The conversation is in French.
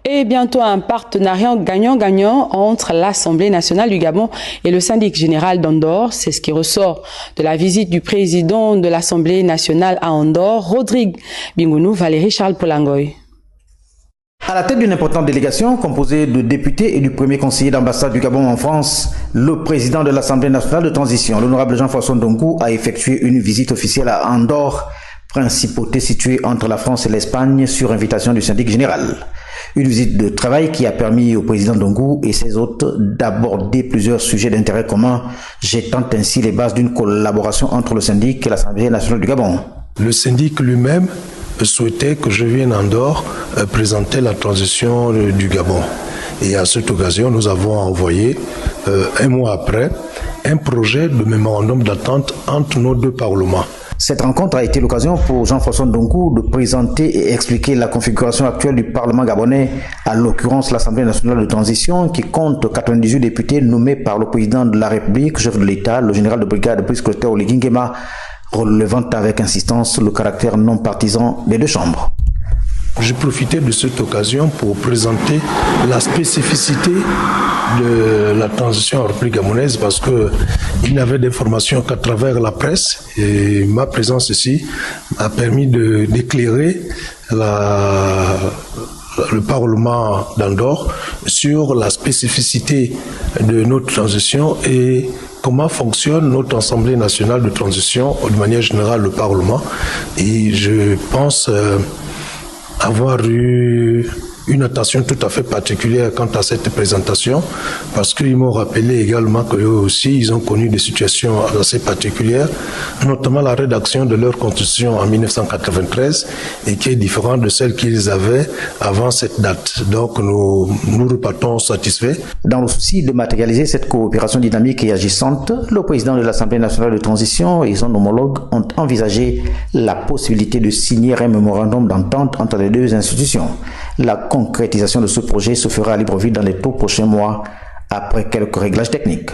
Et bientôt un partenariat gagnant-gagnant entre l'Assemblée nationale du Gabon et le syndic général d'Andorre. C'est ce qui ressort de la visite du président de l'Assemblée nationale à Andorre, Rodrigue Bingounou, Valérie Charles Polangoy. À la tête d'une importante délégation composée de députés et du premier conseiller d'ambassade du Gabon en France, le président de l'Assemblée nationale de transition, l'honorable Jean-François Ndongou, a effectué une visite officielle à Andorre, principauté située entre la France et l'Espagne, sur invitation du syndic général. Une visite de travail qui a permis au président Ndongou et ses hôtes d'aborder plusieurs sujets d'intérêt commun, jetant ainsi les bases d'une collaboration entre le syndic et l'Assemblée nationale du Gabon. Le syndic lui-même souhaitait que je vienne en Andorre présenter la transition du Gabon. Et à cette occasion, nous avons envoyé, un mois après, un projet de mémorandum d'entente entre nos deux parlements. Cette rencontre a été l'occasion pour Jean-François Ndongou de présenter et expliquer la configuration actuelle du Parlement gabonais, à l'occurrence l'Assemblée nationale de transition, qui compte 98 députés nommés par le président de la République, chef de l'État, le général de brigade Brice Clotaire Oligui Nguema, relevant avec insistance le caractère non partisan des deux chambres. J'ai profité de cette occasion pour présenter la spécificité de la transition en République gabonaise parce qu'il n'avait d'informations qu'à travers la presse et ma présence ici a permis d'éclairer le Parlement d'Andorre sur la spécificité de notre transition et comment fonctionne notre Assemblée nationale de transition, de manière générale le Parlement. Et je pense avoir eu une attention tout à fait particulière quant à cette présentation parce qu'ils m'ont rappelé également qu'eux aussi ils ont connu des situations assez particulières, notamment la rédaction de leur constitution en 1993 et qui est différente de celle qu'ils avaient avant cette date. Donc nous repartons satisfaits. Dans le souci de matérialiser cette coopération dynamique et agissante, le président de l'Assemblée nationale de transition et son homologue ont envisagé la possibilité de signer un mémorandum d'entente entre les deux institutions. La concrétisation de ce projet se fera à Libreville dans les tout prochains mois, après quelques réglages techniques.